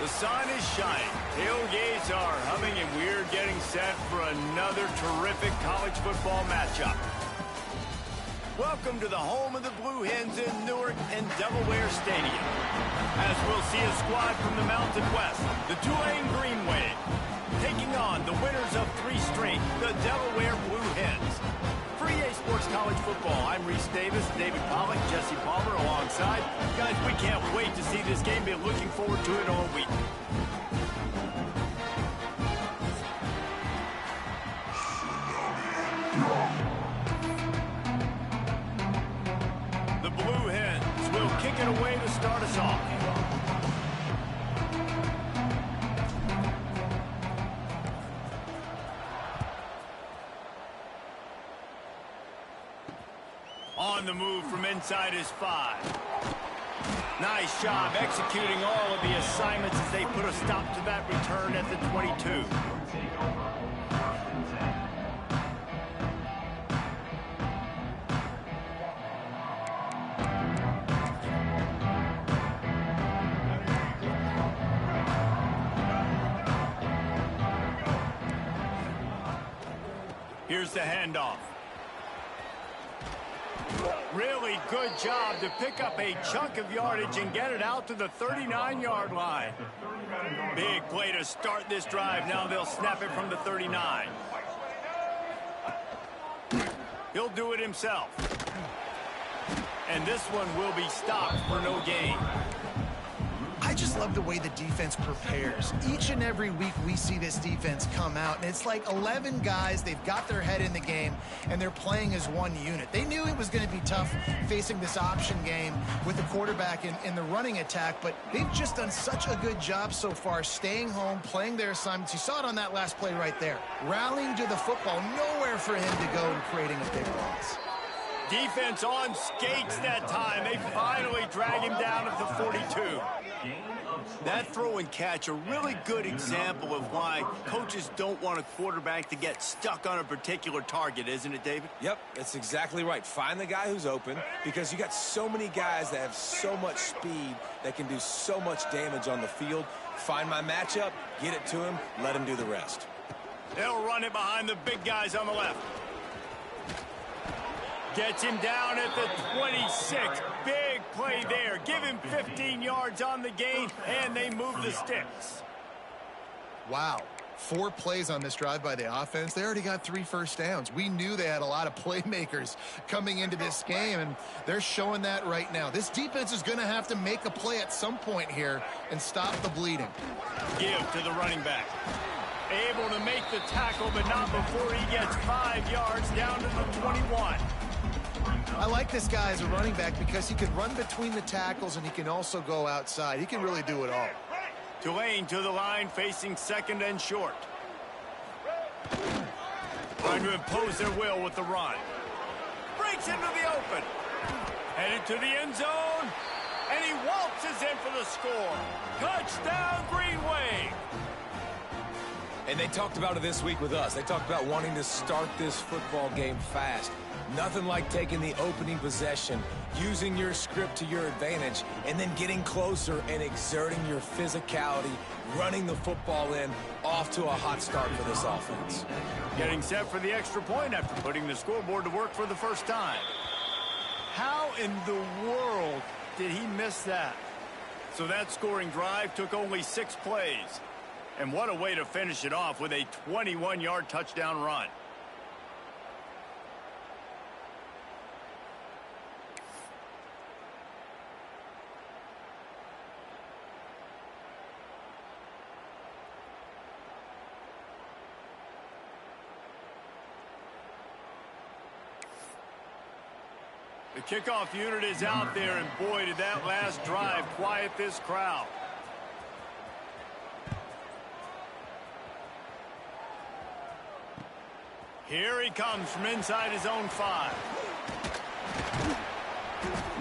The sun is shining, tailgates are humming, and we're getting set for another terrific college football matchup. Welcome to the home of the Blue Hens in Newark and Delaware Stadium. As we'll see a squad from the Mountain West, the Tulane Green Wave, taking on the winners of 3 straight, the Delaware Blue Hens. For EA Sports College Football, I'm Reese Davis, David Pollack, Jesse Palmer alongside. Guys, we can't wait to see this game. Been looking forward to it all week. The Blue Hens will kick it away to start us off. On the move from inside his 5. Nice job executing all of the assignments as they put a stop to that return at the 22. Here's the handoff. Really good job to pick up a chunk of yardage and get it out to the 39-yard line. Big play to start this drive. Now they'll snap it from the 39. He'll do it himself. And this one will be stopped for no gain. I just love the way the defense prepares. Each and every week we see this defense come out, and it's like 11 guys, they've got their head in the game, and they're playing as one unit. They knew it was going to be tough facing this option game with the quarterback in the running attack, but they've just done such a good job so far staying home, playing their assignments. You saw it on that last play right there. Rallying to the football, nowhere for him to go and creating a big loss. Defense on skates that time. They finally drag him down at the 42. That throw and catch, a really good example of why coaches don't want a quarterback to get stuck on a particular target, isn't it, David? Yep, that's exactly right. Find the guy who's open, because you got so many guys that have so much speed that can do so much damage on the field. Find my matchup, get it to him, let him do the rest. They'll run it behind the big guys on the left. Gets him down at the 26. Big play there. Give him 15 yards on the gain, and they move the sticks. Wow. 4 plays on this drive by the offense. They already got 3 first downs. We knew they had a lot of playmakers coming into this game, and they're showing that right now. This defense is going to have to make a play at some point here and stop the bleeding. Give to the running back. Able to make the tackle, but not before he gets 5 yards down to the 21. I like this guy as a running back because he can run between the tackles and he can also go outside. He can really do it all. Tulane to the line, facing second and short. Trying to impose their will with the run. Breaks into the open. Headed to the end zone. And he waltzes in for the score. Touchdown, Green Wave. And they talked about it this week with us. They talked about wanting to start this football game fast. Nothing like taking the opening possession, using your script to your advantage, and then getting closer and exerting your physicality, running the football in, off to a hot start for this offense. Getting set for the extra point after putting the scoreboard to work for the first time. How in the world did he miss that? So that scoring drive took only 6 plays. And what a way to finish it off with a 21-yard touchdown run. The kickoff unit is out there, and boy, did that last drive quiet this crowd. Here he comes from inside his own 5.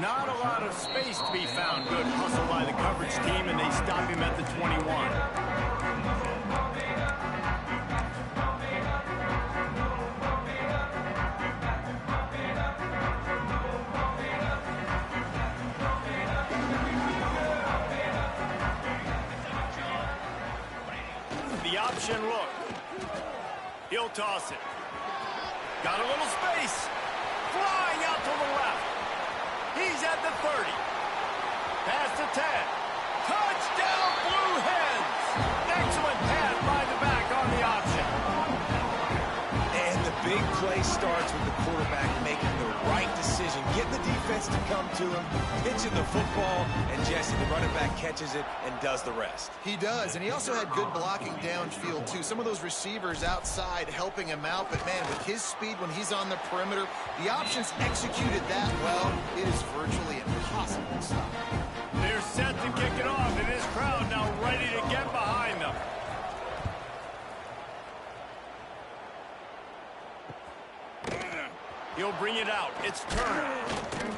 Not a lot of space to be found. Good hustle by the coverage team, and they stop him at the 21. option look. He'll toss it. Got a little space. Flying out to the left. He's at the 30. Pass to 10. Touchdown, Blue Hens! Excellent pass by the back on the option. And the big play starts with the quarterback making the right decision, getting the defense to come to him, pitching the football, and Jesse, the running back, catches it and does the rest. He does, and he also had good blocking downfield, too. Some of those receivers outside helping him out, but, man, with his speed when he's on the perimeter, the options executed that well. It is virtually impossible to stop. They're set to kick it off, and this crowd now ready to get behind them. He'll bring it out. It's Turner.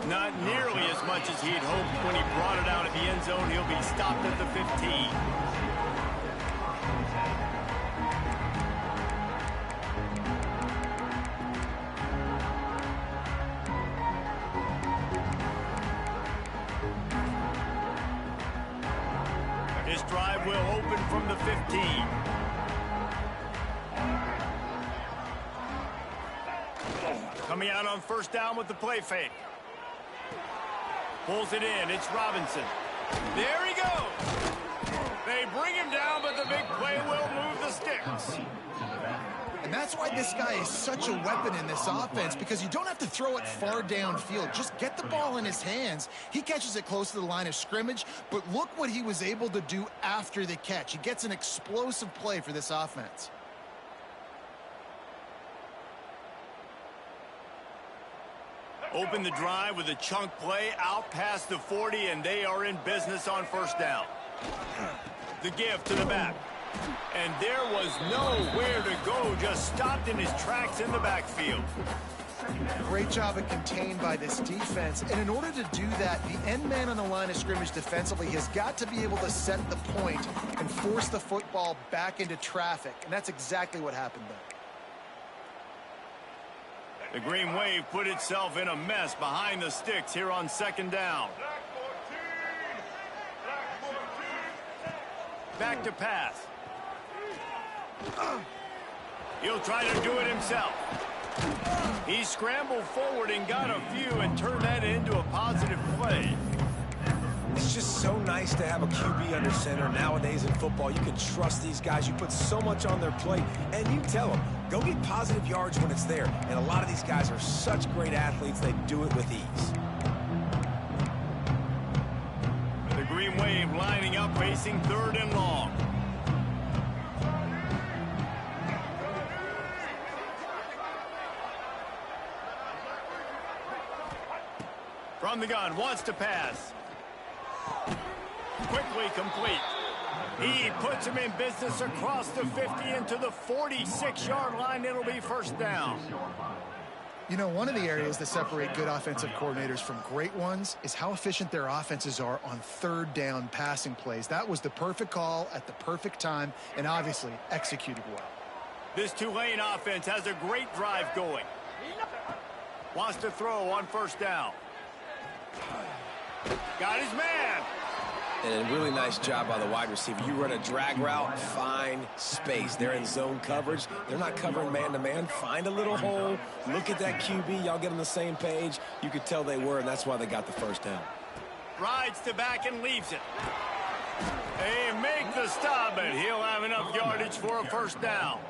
Not nearly as much as he'd hoped when he brought it out at the end zone. He'll be stopped at the 15. This drive will open from the 15. Coming out on first down with the play fake. Pulls it in. It's Robinson. There he goes. They bring him down, but the big play will move the sticks. And that's why this guy is such a weapon in this offense, because you don't have to throw it far downfield. Just get the ball in his hands. He catches it close to the line of scrimmage, but look what he was able to do after the catch. He gets an explosive play for this offense. Open the drive with a chunk play out past the 40, and they are in business on first down. The give to the back. And there was nowhere to go, just stopped in his tracks in the backfield. Great job of contained by this defense. And in order to do that, the end man on the line of scrimmage defensively has got to be able to set the point and force the football back into traffic. And that's exactly what happened there. The Green Wave put itself in a mess behind the sticks here on second down. Back to pass. He'll try to do it himself. He scrambled forward and got a few and turned that into a positive play. It's just so nice to have a QB under center nowadays in football. You can trust these guys. You put so much on their plate, and you tell them, go get positive yards when it's there. And a lot of these guys are such great athletes, they do it with ease. The Green Wave lining up, facing third and long. From the gun, wants to pass. Quickly complete. He puts him in business across the 50 into the 46-yard line. It'll be first down. You know, one of the areas that separate good offensive coordinators from great ones is how efficient their offenses are on third down passing plays. That was the perfect call at the perfect time and obviously executed well. This Tulane offense has a great drive going. Wants to throw on first down. Got his man. And a really nice job by the wide receiver. You run a drag route, find space. They're in zone coverage. They're not covering man-to-man. Find a little hole. Look at that QB. Y'all get on the same page. You could tell they were, and that's why they got the first down. Rides to back and leaves it. They make the stop, but he'll have enough yardage for a first down.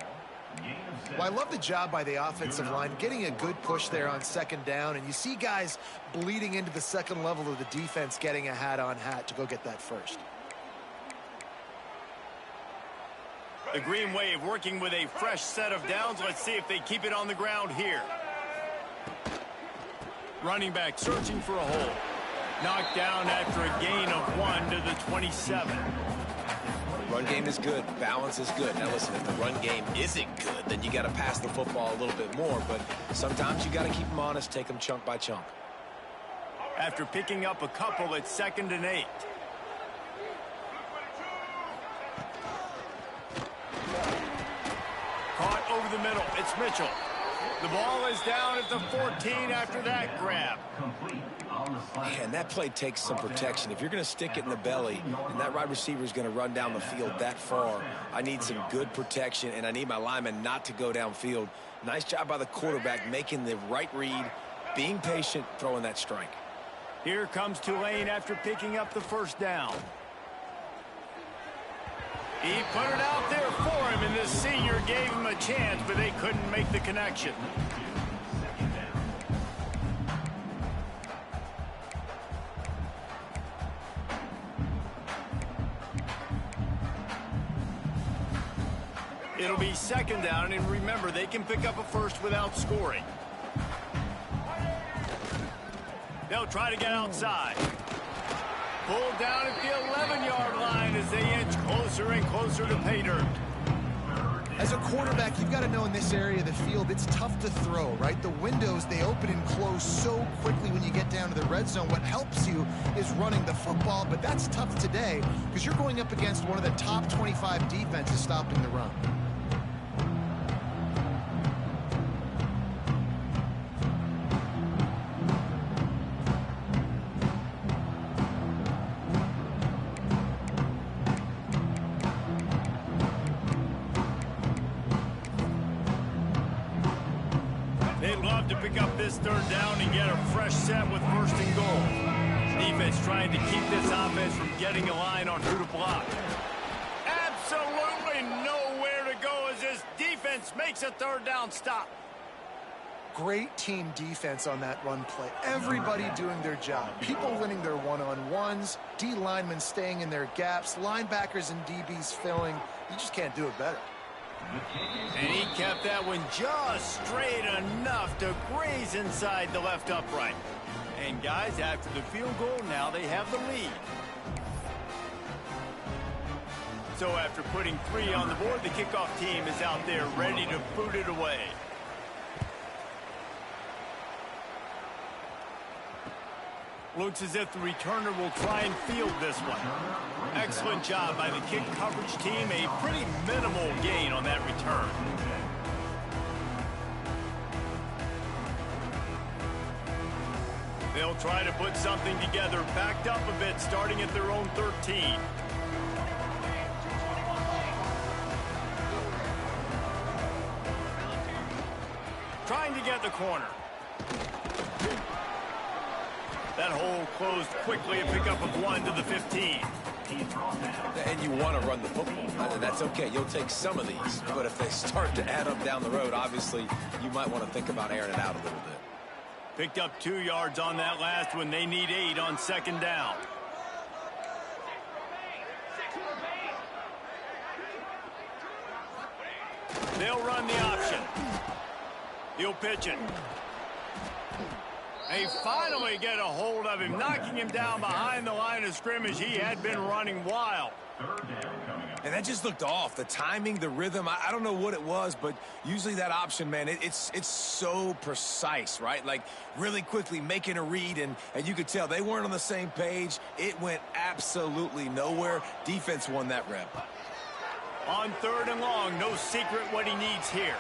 Well, I love the job by the offensive line, getting a good push there on second down, and you see guys bleeding into the second level of the defense, getting a hat-on-hat to go get that first. The Green Wave working with a fresh set of downs. Let's see if they keep it on the ground here. Running back searching for a hole. Knocked down after a gain of 1 to the 27. Run game is good. Balance is good. Now listen, if the run game isn't good, then you got to pass the football a little bit more. But sometimes you got to keep them honest, take them chunk by chunk. After picking up a couple at 2nd and 8. Caught over the middle. It's Mitchell. The ball is down at the 14 after that grab. Man, that play takes some protection. If you're going to stick it in the belly and that wide receiver is going to run down the field that far, I need some good protection, and I need my lineman not to go downfield. Nice job by the quarterback making the right read, being patient, throwing that strike. Here comes Tulane after picking up the first down. He put it out there for him, and the senior gave him a chance, but they couldn't make the connection. It'll be second down, and remember, they can pick up a first without scoring. They'll try to get outside. Pulled down at the 11-yard line as they inch closer and closer to pay dirt. As a quarterback, you've got to know in this area of the field, it's tough to throw, right? The windows, they open and close so quickly when you get down to the red zone. What helps you is running the football, but that's tough today because you're going up against one of the top 25 defenses stopping the run. Third down and get a fresh set with first and goal. Defense trying to keep this offense from getting a line on who to block. Absolutely nowhere to go as this defense makes a third down stop. Great team defense on that run play. Everybody doing their job. People winning their one-on-ones, D linemen staying in their gaps, linebackers and DBs filling. You just can't do it better. And he kept that one just straight enough to graze inside the left upright. And guys, after the field goal, now they have the lead. So after putting 3 on the board, the kickoff team is out there ready to boot it away. Looks as if the returner will try and field this one. Excellent job by the kick coverage team. A pretty minimal gain on that return. They'll try to put something together, backed up a bit, starting at their own 13. Trying to get the corner. That hole closed quickly, a pickup of 1 to the 15. And you want to run the football. That's okay. You'll take some of these. But if they start to add up down the road, obviously, you might want to think about airing it out a little bit. Picked up 2 yards on that last one. They need 8 on second down. They'll run the option. He'll pitch it. They finally get a hold of him, knocking him down behind the line of scrimmage. He had been running wild. And that just looked off. The timing, the rhythm, I don't know what it was, but usually that option, man, it's so precise, right? Like really quickly making a read, and you could tell they weren't on the same page. It went absolutely nowhere. Defense won that rep. On 3rd and long, no secret what he needs here.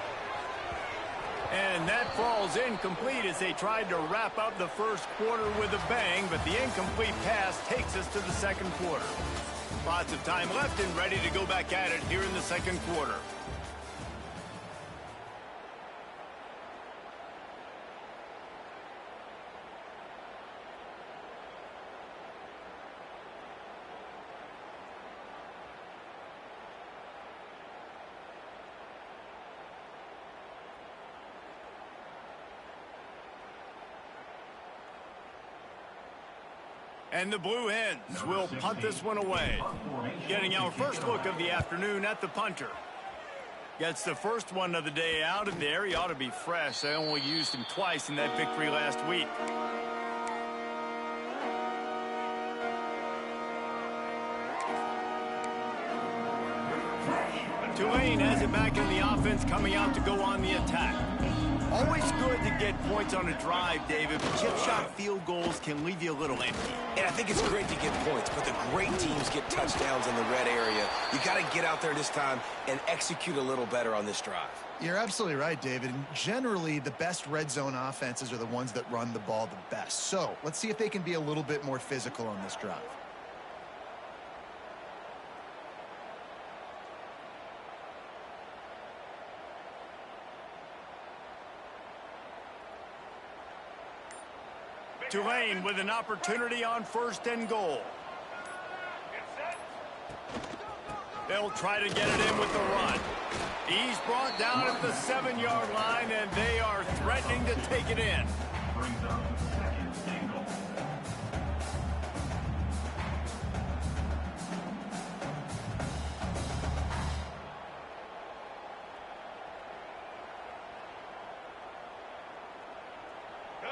And that falls incomplete as they tried to wrap up the first quarter with a bang, but the incomplete pass takes us to the second quarter. Lots of time left and ready to go back at it here in the second quarter. And the Blue Hens will punt this one away. Getting our first look of the afternoon at the punter. Gets the first one of the day out of there. He ought to be fresh. They only used him twice in that victory last week. Tulane has it back in the offense, coming out to go on the attack. Always good to get points on a drive, David, but chip shot field goals can leave you a little empty. And I think it's great to get points, but the great teams get touchdowns in the red area. You got to get out there this time and execute a little better on this drive. You're absolutely right, David. And generally, the best red zone offenses are the ones that run the ball the best. So let's see if they can be a little bit more physical on this drive. Tulane with an opportunity on 1st and goal. They'll try to get it in with the run. He's brought down at the 7-yard line, and they are threatening to take it in.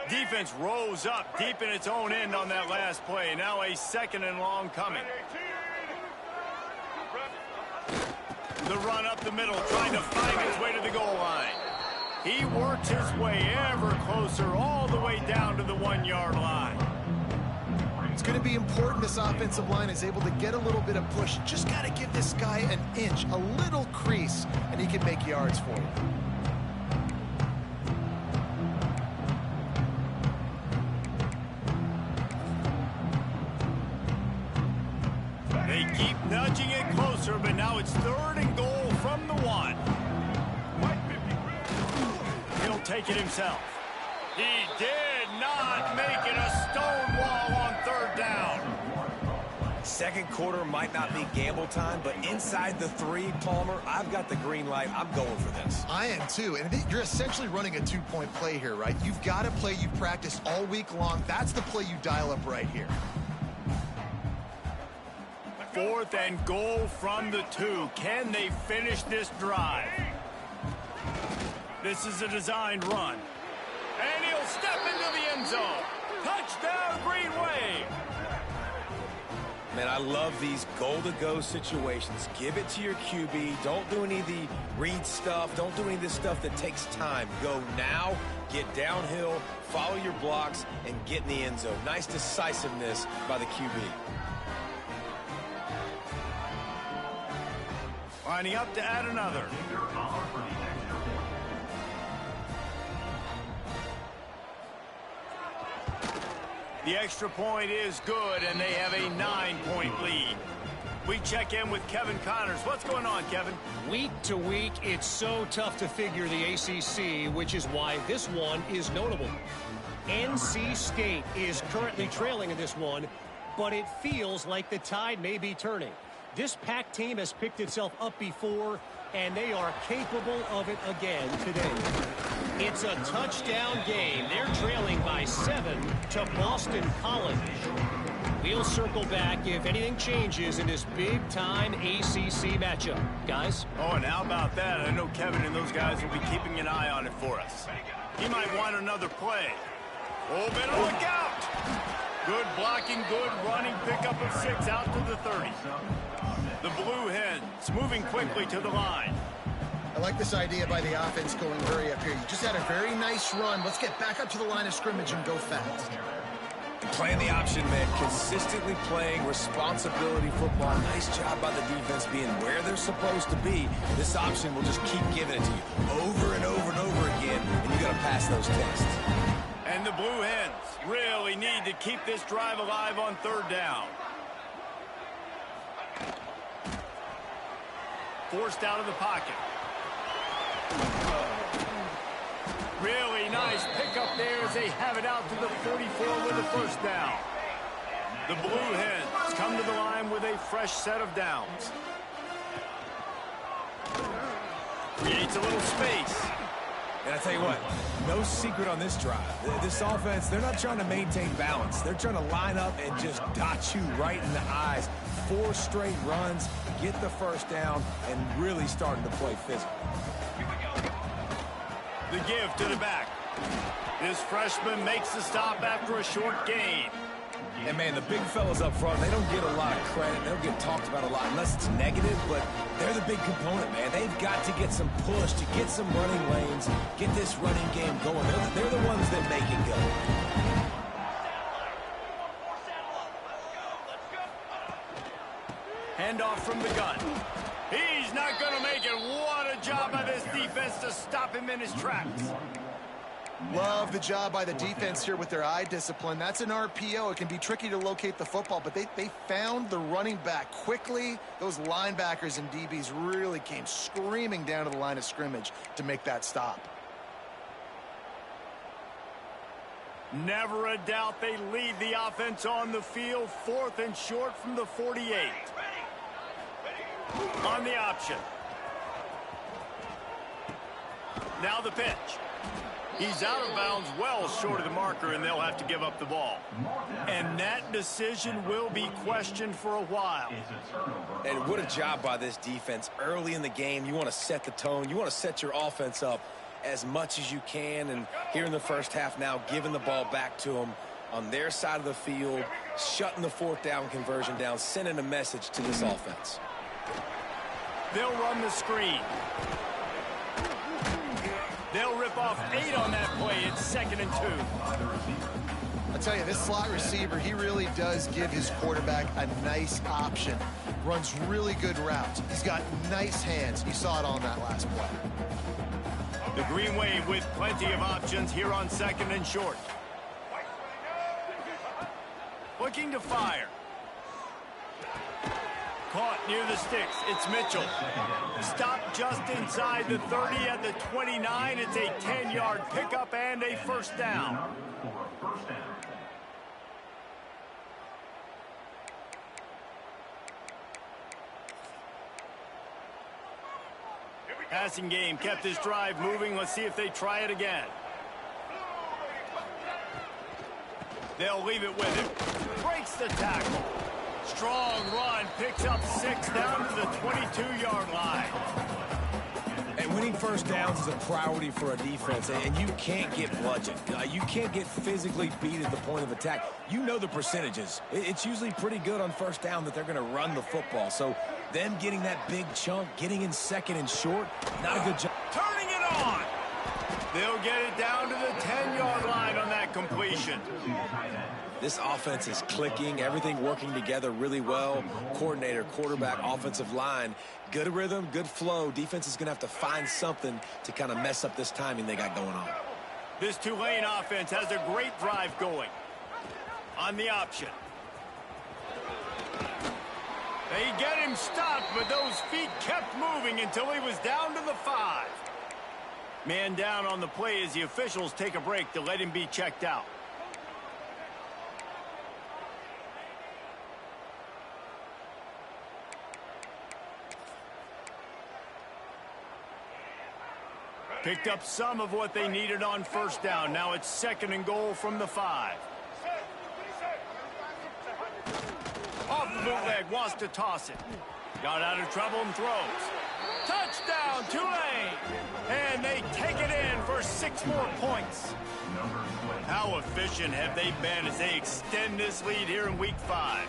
Defense rose up deep in its own end on that last play. Now a 2nd and long coming. The run up the middle, trying to find its way to the goal line. He works his way ever closer, all the way down to the 1-yard line. It's going to be important this offensive line is able to get a little bit of push. Just got to give this guy an inch, a little crease, and he can make yards for you. They keep nudging it closer, but now it's 3rd and goal from the 1. He'll take it himself. He did not make it a stone wall on 3rd down. Second quarter might not be gamble time, but inside the 3, Palmer, I've got the green light. I'm going for this. I am too, and you're essentially running a 2-point play here, right? You've got a play you've practiced all week long. That's the play you dial up right here. 4th and goal from the 2. Can they finish this drive? This is a designed run. And he'll step into the end zone. Touchdown, Green Wave. Man, I love these goal-to-go situations. Give it to your QB. Don't do any of the read stuff. Don't do any of this stuff that takes time. Go now, get downhill, follow your blocks, and get in the end zone. Nice decisiveness by the QB. Lining up to add another. The extra point is good, and they have a 9-point lead. We check in with Kevin Connors. What's going on, Kevin? Week to week, it's so tough to figure the ACC, which is why this one is notable. NC State is currently trailing in this one, but it feels like the tide may be turning. This Pac team has picked itself up before, and they are capable of it again today. It's a touchdown game. They're trailing by 7 to Boston College. We'll circle back if anything changes in this big-time ACC matchup. Guys? Oh, and how about that? I know Kevin and those guys will be keeping an eye on it for us. He might want another play. Oh, better look out! Good blocking, good running, pickup of 6 out to the 30. The Blue Hens moving quickly to the line. I like this idea by the offense going hurry up here. You just had a very nice run. Let's get back up to the line of scrimmage and go fast. Playing the option, man. Consistently playing responsibility football. Nice job by the defense being where they're supposed to be. This option will just keep giving it to you over and over and over again, and you got to pass those tests. And the Blue Hens really need to keep this drive alive on 3rd down. Forced out of the pocket. Really nice pickup there as they have it out to the 44 with a 1st down. The Blue Hens come to the line with a fresh set of downs. Creates a little space. And I tell you what, no secret on this drive. This offense, they're not trying to maintain balance. They're trying to line up and just dot you right in the eyes. 4 straight runs, get the 1st down, and really starting to play physical. The give to the back. This freshman makes the stop after a short gain. And, man, the big fellas up front, they don't get a lot of credit. They don't get talked about a lot unless it's negative, but they're the big component, man. They've got to get some push, to get some running lanes, get this running game going. They're the ones that make it go. Handoff from the gun. He's not going to make it. What a job by this defense to stop him in his tracks. Love the job by the defense here with their eye discipline. That's an RPO. It can be tricky to locate the football, but they found the running back quickly. Those linebackers and DBs really came screaming down to the line of scrimmage to make that stop. Never a doubt they lead the offense on the field. 4th and short from the 48. On the option. Now the pitch. He's out of bounds well short of the marker, and they'll have to give up the ball. And that decision will be questioned for a while. And what a job by this defense. Early in the game, you want to set the tone. You want to set your offense up as much as you can. And here in the first half now, giving the ball back to them on their side of the field, shutting the 4th down conversion down, sending a message to this offense. They'll run the screen. They'll rip off 8 on that play. It's 2nd and 2. I tell you, this slot receiver, he really does give his quarterback a nice option. Runs really good routes. He's got nice hands. You saw it on that last play. The Green Wave with plenty of options here on 2nd and short. Looking to fire. Caught near the sticks. It's Mitchell. Stopped just inside the 30 at the 29. It's a 10-yard pickup and a 1st down. Passing game kept this drive moving. Let's see if they try it again. They'll leave it with him. Breaks the tackle. Strong run, picks up 6 down to the 22-yard line. And winning 1st downs is a priority for a defense, and you can't get bludgeoned. You can't get physically beat at the point of attack. You know the percentages. It's usually pretty good on 1st down that they're going to run the football. So them getting that big chunk, getting in 2nd and short, not a good job. Turning it on. They'll get it down to the 10-yard line on that completion. This offense is clicking, everything working together really well. Coordinator, quarterback, offensive line, good rhythm, good flow. Defense is going to have to find something to kind of mess up this timing they got going on. This Tulane offense has a great drive going. On the option. They get him stopped, but those feet kept moving until he was down to the 5. Man down on the play as the officials take a break to let him be checked out. Picked up some of what they needed on 1st down. Now it's 2nd and goal from the 5. Off the bootleg, wants to toss it. Got out of trouble and throws. Touchdown, Tulane! And they take it in for 6 more points. How efficient have they been as they extend this lead here in Week 5?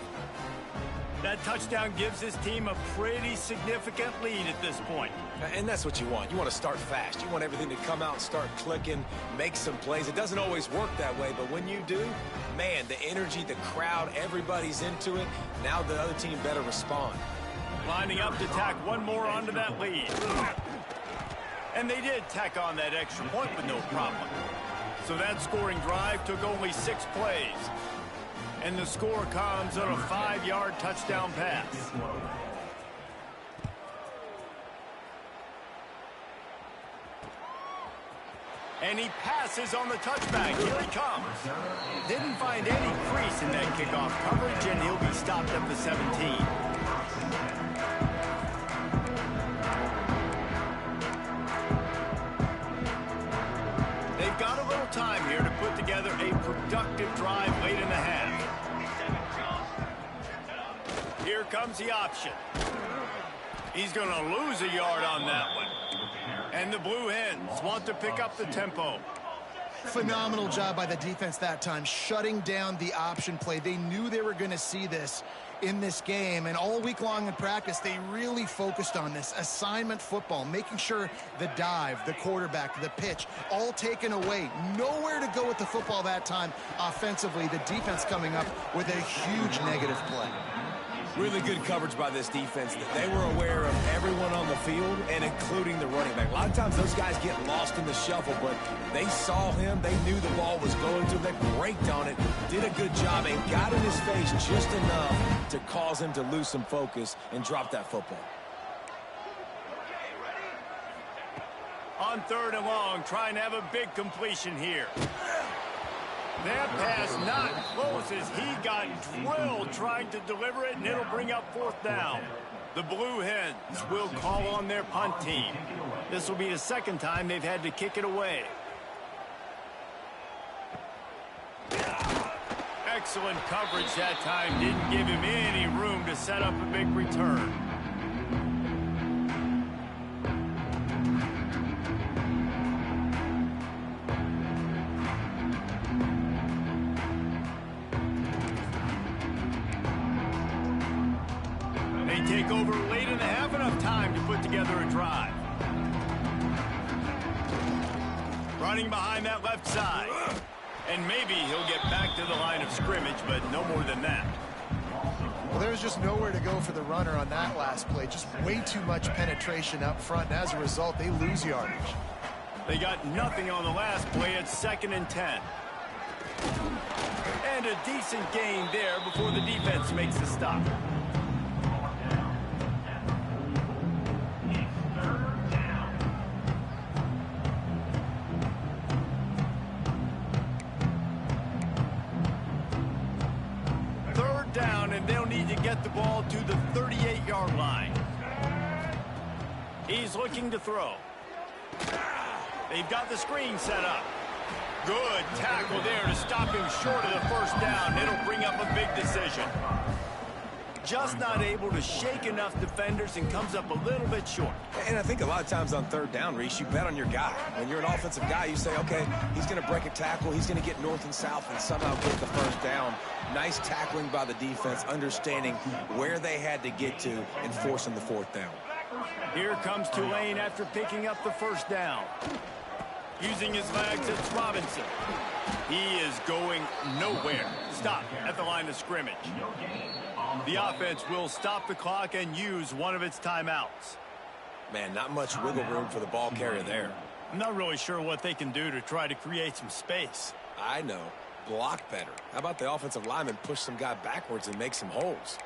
That touchdown gives his team a pretty significant lead at this point. And that's what you want. You want to start fast. You want everything to come out and start clicking, make some plays. It doesn't always work that way, but when you do, man, the energy, the crowd, everybody's into it. Now the other team better respond. Lining up to tack one more onto that lead. And they did tack on that extra point with no problem. So that scoring drive took only 6 plays. And the score comes on a 5-yard touchdown pass. And he passes on the touchback. Here he comes. Didn't find any crease in that kickoff coverage, and he'll be stopped at the 17. They've got a little time here to put together a productive drive late in the half. Here comes the option. He's going to lose a yard on that one. And the Blue Hens want to pick up the tempo. Phenomenal job by the defense that time, shutting down the option play. They knew they were going to see this in this game, and all week long in practice, they really focused on this assignment football, making sure the dive, the quarterback, the pitch, all taken away. Nowhere to go with the football that time offensively. The defense coming up with a huge negative play. Really good coverage by this defense. They were aware of everyone on the field, and including the running back. A lot of times those guys get lost in the shuffle, but they saw him. They knew the ball was going to. They braked on it, did a good job, and got in his face just enough to cause him to lose some focus and drop that football. On 3rd and long, trying to have a big completion here. That pass not close as he got drilled trying to deliver it, and it'll bring up 4th down. The Blue Hens will call on their punt team. This will be the 2nd time they've had to kick it away. Excellent coverage that time. Didn't give him any room to set up a big return. Take over late in the half, enough time to put together a drive. Running behind that left side. And maybe he'll get back to the line of scrimmage, but no more than that. Well, there's just nowhere to go for the runner on that last play. Just way too much penetration up front, and as a result, they lose yardage. They got nothing on the last play. It's 2nd and 10. And a decent gain there before the defense makes the stop. Down, and they'll need to get the ball to the 38-yard line. He's looking to throw. They've got the screen set up. Good tackle there to stop him short of the 1st down. It'll bring up a big decision. Just not able to shake enough defenders and comes up a little bit short. And I think a lot of times on 3rd down, Reese, you bet on your guy. When you're an offensive guy, you say, okay, he's going to break a tackle, he's going to get north and south and somehow get the 1st down. Nice tackling by the defense, understanding where they had to get to and forcing the 4th down. Here comes Tulane after picking up the 1st down. Using his legs, it's Robinson. He is going nowhere. Stop at the line of scrimmage. The offense will stop the clock and use one of its timeouts. Man, not much wiggle room for the ball carrier there. I'm not really sure what they can do to try to create some space. I know. Block better. How about the offensive lineman push some guy backwards and make some holes?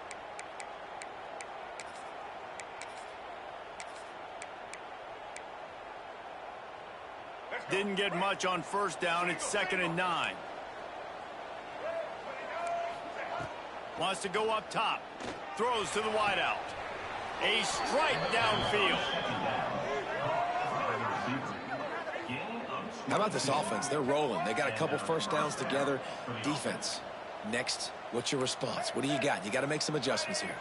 Didn't get much on 1st down. It's 2nd and 9. Wants to go up top. Throws to the wideout. A strike downfield. How about this offense? They're rolling. They got a couple 1st downs together. Defense. Next, what's your response? What do you got? You got to make some adjustments here.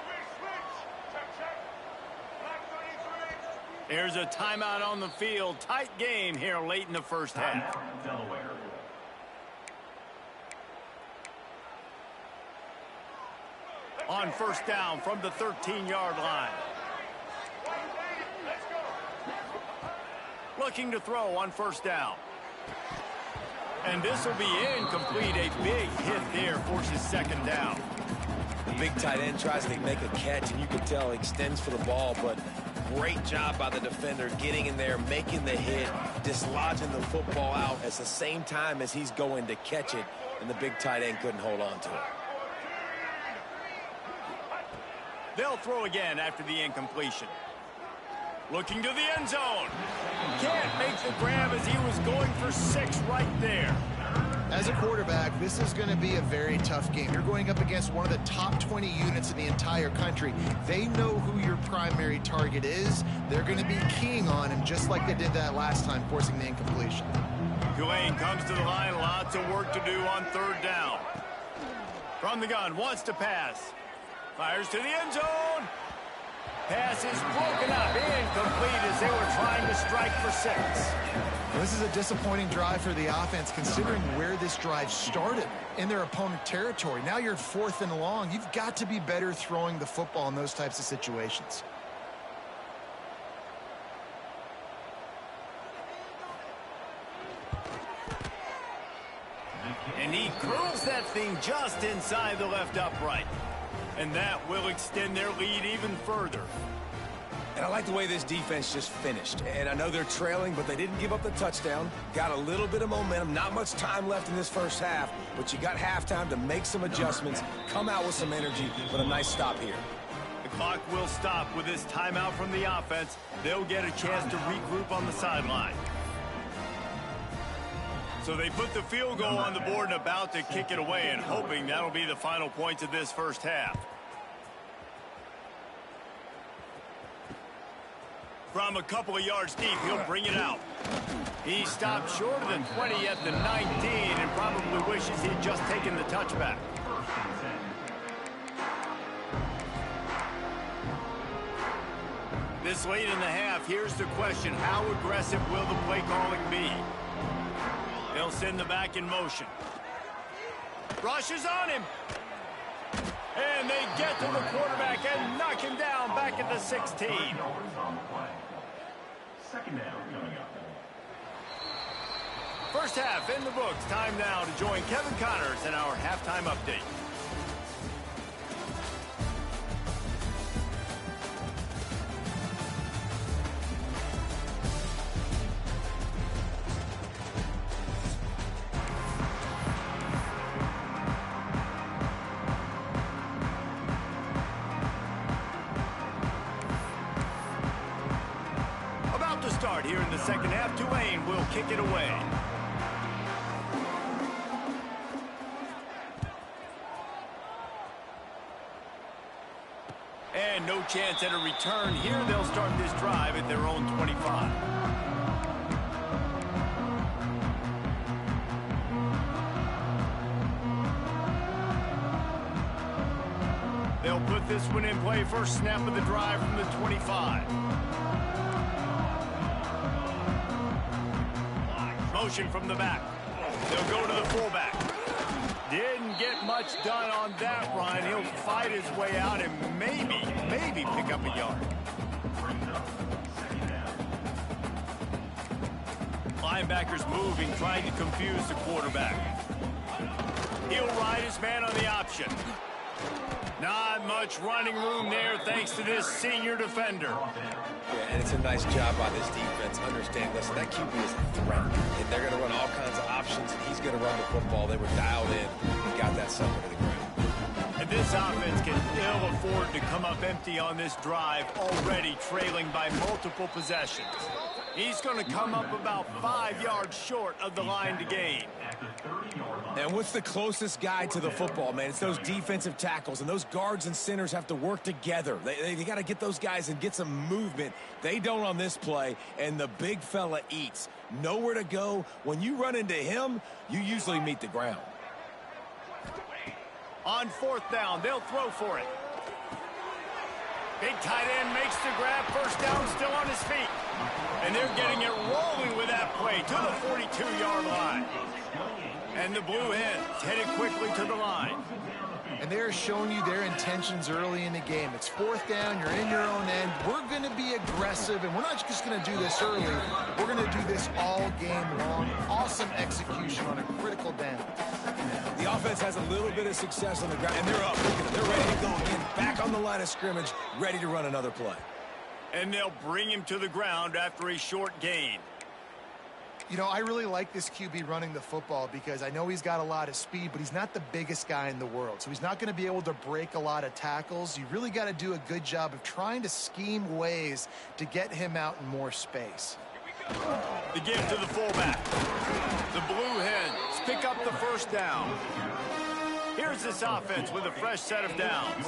There's a timeout on the field. Tight game here late in the 1st half. On 1st down from the 13-yard line. Looking to throw on 1st down. And this will be incomplete. A big hit there forces 2nd down. The big tight end tries to make a catch, and you can tell he extends for the ball, but great job by the defender getting in there, making the hit, dislodging the football out at the same time as he's going to catch it, and the big tight end couldn't hold on to it. They'll throw again after the incompletion. Looking to the end zone. Can't make the grab as he was going for 6 right there. As a quarterback, this is going to be a very tough game. You're going up against one of the top 20 units in the entire country. They know who your primary target is. They're going to be keying on him just like they did that last time, forcing the incompletion. Tulane comes to the line. Lots of work to do on 3rd down. From the gun, wants to pass. Fires to the end zone. Pass is broken up. Incomplete as they were trying to strike for 6. This is a disappointing drive for the offense, considering where this drive started, in their opponent territory. Now you're 4th and long. You've got to be better throwing the football in those types of situations. And he curls that thing just inside the left upright. And that will extend their lead even further. And I like the way this defense just finished. And I know they're trailing, but they didn't give up the touchdown. Got a little bit of momentum. Not much time left in this first half, but you got halftime to make some adjustments, come out with some energy, but a nice stop here. The clock will stop with this timeout from the offense. They'll get a chance to regroup on the sideline. So they put the field goal on the board and about to kick it away, and hoping that'll be the final points of this first half. From a couple of yards deep, he'll bring it out. He stopped short of the 20 at the 19 and probably wishes he'd just taken the touchback. This late in the half, here's the question: how aggressive will the play calling be? They'll send the back in motion. Rushes on him. And they get to the quarterback and knock him down back at the 16. First half in the books. Time now to join Kevin Connors in our halftime update. Start here in the second half. Tulane will kick it away. And no chance at a return here. They'll start this drive at their own 25. They'll put this one in play. First snap of the drive from the 25. Motion from the back. They'll go to the fullback. Didn't get much done on that run. He'll fight his way out and maybe pick up a yard. Linebackers moving, trying to confuse the quarterback. He'll ride his man on the option. Not much running room there thanks to this senior defender. Yeah, and it's a nice job by this defense. Understand, listen, that QB is a threat. And they're going to run all kinds of options, and he's going to run the football. They were dialed in and got that sucker to the ground. And this offense can ill afford to come up empty on this drive, already trailing by multiple possessions. He's going to come up about 5 yards short of the line to gain. And what's the closest guy to the football, man? It's those defensive tackles, and those guards and centers have to work together. They got to get those guys and get some movement. They don't on this play, and the big fella eats. Nowhere to go. When you run into him, you usually meet the ground. On fourth down, they'll throw for it. Big tight end makes the grab. First down, still on his feet. And they're getting it rolling with that play to the 42-yard line. And the Blue Hens headed quickly to the line. And they're showing you their intentions early in the game. It's fourth down, you're in your own end. We're going to be aggressive, and we're not just going to do this early. We're going to do this all game long. Awesome execution on a critical down. The offense has a little bit of success on the ground, and they're up. They're ready to go again, back on the line of scrimmage, ready to run another play. And they'll bring him to the ground after a short gain. You know, I really like this QB running the football because I know he's got a lot of speed, but he's not the biggest guy in the world. So he's not going to be able to break a lot of tackles. You really got to do a good job of trying to scheme ways to get him out in more space. The give to the fullback. The Blue Hens pick up the first down. Here's this offense with a fresh set of downs.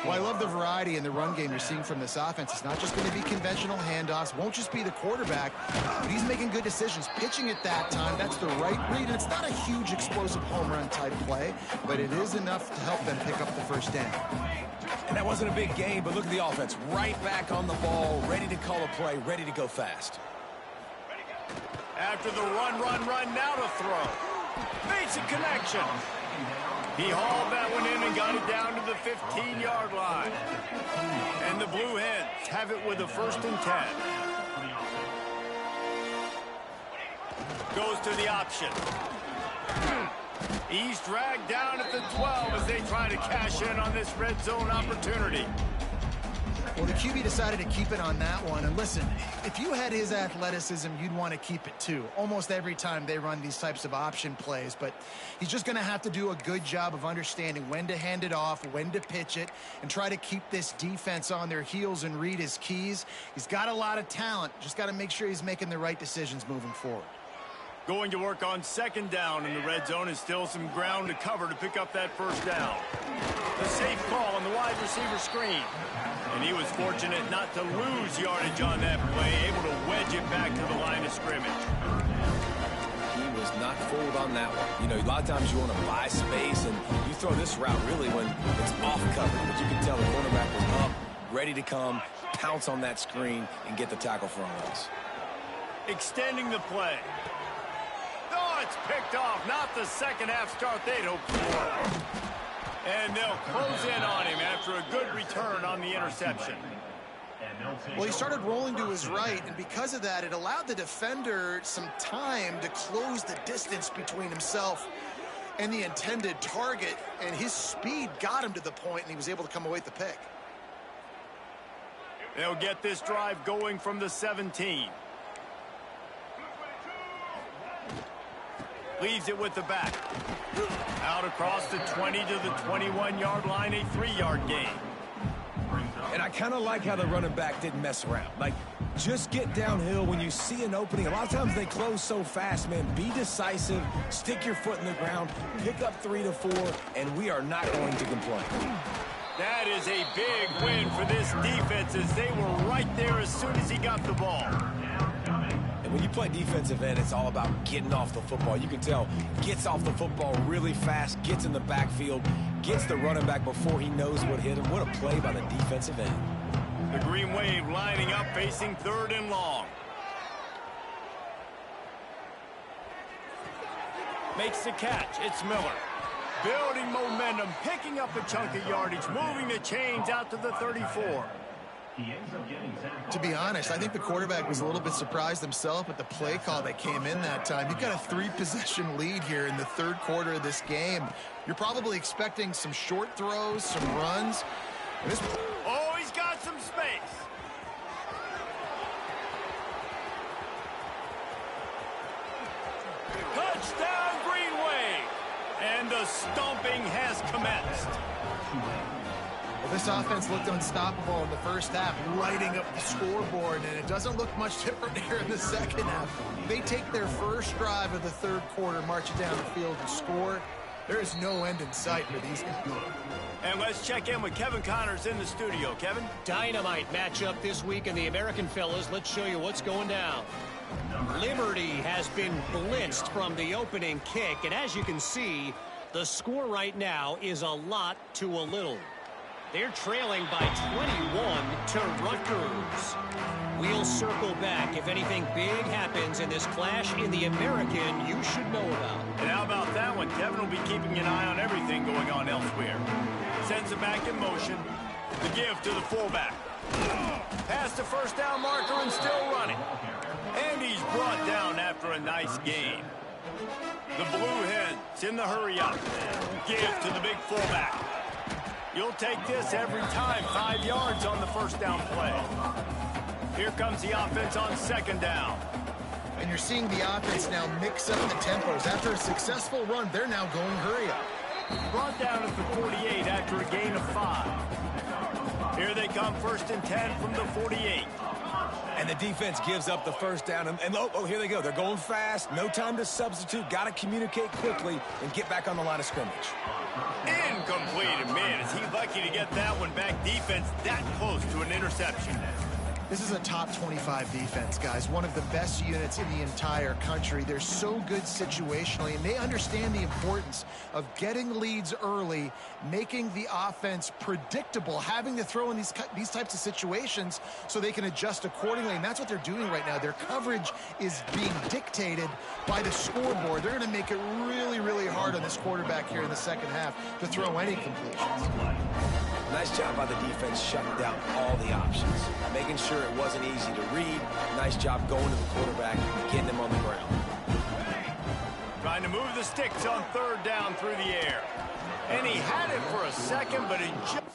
Well, I love the variety in the run game you're seeing from this offense. It's not just going to be conventional handoffs. Won't just be the quarterback, but he's making good decisions. Pitching at that time, that's the right read. And it's not a huge explosive home run type play, but it is enough to help them pick up the first down. And that wasn't a big game, but look at the offense. Right back on the ball, ready to call a play, ready to go fast. After the run, now to throw. Makes a connection. He hauled that one in and got it down to the 15-yard line. And the Blue Hens have it with a 1st and 10. Goes to the option. He's dragged down at the 12 as they try to cash in on this red zone opportunity. Well, the QB decided to keep it on that one. And listen, if you had his athleticism, you'd want to keep it too. Almost every time they run these types of option plays. But he's just going to have to do a good job of understanding when to hand it off, when to pitch it, and try to keep this defense on their heels and read his keys. He's got a lot of talent. Just got to make sure he's making the right decisions moving forward. Going to work on 2nd down in the red zone is still some ground to cover to pick up that 1st down. The safe call on the wide receiver screen. And he was fortunate not to lose yardage on that play, able to wedge it back to the line of scrimmage. He was not fooled on that one. You know, a lot of times you want to buy space, and you throw this route really when it's off cover. But you can tell the cornerback was up, ready to come, pounce on that screen, and get the tackle for a loss. Extending the play. Oh, it's picked off. Not the second half start they'd hoped for. And they'll close in on him after a good return on the interception. Well, he started rolling to his right, and because of that, it allowed the defender some time to close the distance between himself and the intended target, and his speed got him to the point, and he was able to come away with the pick. They'll get this drive going from the 17. Leaves it with the back. Out across the 20 to the 21-yard line, a 3-yard gain. And I kind of like how the running back didn't mess around. Like, just get downhill when you see an opening. A lot of times they close so fast, man. Be decisive, stick your foot in the ground, pick up 3 to 4, and we are not going to complain. That is a big win for this defense as they were right there as soon as he got the ball. And when you play defensive end, it's all about getting off the football. You can tell, gets off the football really fast, gets in the backfield, gets the running back before he knows what hit him. What a play by the defensive end. The Green Wave lining up, facing 3rd and long. Makes the catch. It's Miller. Building momentum, picking up a chunk of yardage, moving the chains out to the 34. To be honest, I think the quarterback was a little bit surprised himself at the play call that came in that time. You've got a 3-possession lead here in the 3rd quarter of this game. You're probably expecting some short throws, some runs. Oh, he's got some space. Touchdown, Green Wave. And the stomping has commenced. Well, this offense looked unstoppable in the 1st half, lighting up the scoreboard, and it doesn't look much different here in the 2nd half. They take their 1st drive of the 3rd quarter, march it down the field, and score. There is no end in sight for these guys. And let's check in with Kevin Connors in the studio. Kevin? Dynamite matchup this week in the American, fellas. Let's show you what's going down. Liberty has been blitzed from the opening kick, and as you can see, the score right now is a lot to a little. They're trailing by 21 to Rutgers. We'll circle back if anything big happens in this clash in the American you should know about. And how about that one? Kevin will be keeping an eye on everything going on elsewhere. Sends it back in motion. The give to the fullback. Past the 1st down marker and still running. And he's brought down after a nice gain. The Blue Hens in the hurry up. Give to the big fullback. You'll take this every time. 5 yards on the 1st down play. Here comes the offense on 2nd down. And you're seeing the offense now mix up the tempos. After a successful run, they're now going hurry up. Brought down at the 48 after a gain of 5. Here they come, 1st and 10 from the 48. And the defense gives up the 1st down. And oh, here they go. They're going fast. No time to substitute. Got to communicate quickly and get back on the line of scrimmage. Incomplete. And man, is he lucky to get that one back. Defense that close to an interception. This is a top 25 defense, guys. One of the best units in the entire country. They're so good situationally, and they understand the importance of getting leads early, making the offense predictable, having to throw in these types of situations so they can adjust accordingly, and that's what they're doing right now. Their coverage is being dictated by the scoreboard. They're going to make it really, really hard on this quarterback here in the second half to throw any completions. Nice job by the defense shutting down all the options, making sure it wasn't easy to read. Nice job going to the quarterback and getting him on the ground. Trying to move the sticks on third down through the air. And he had it for a second, but it just...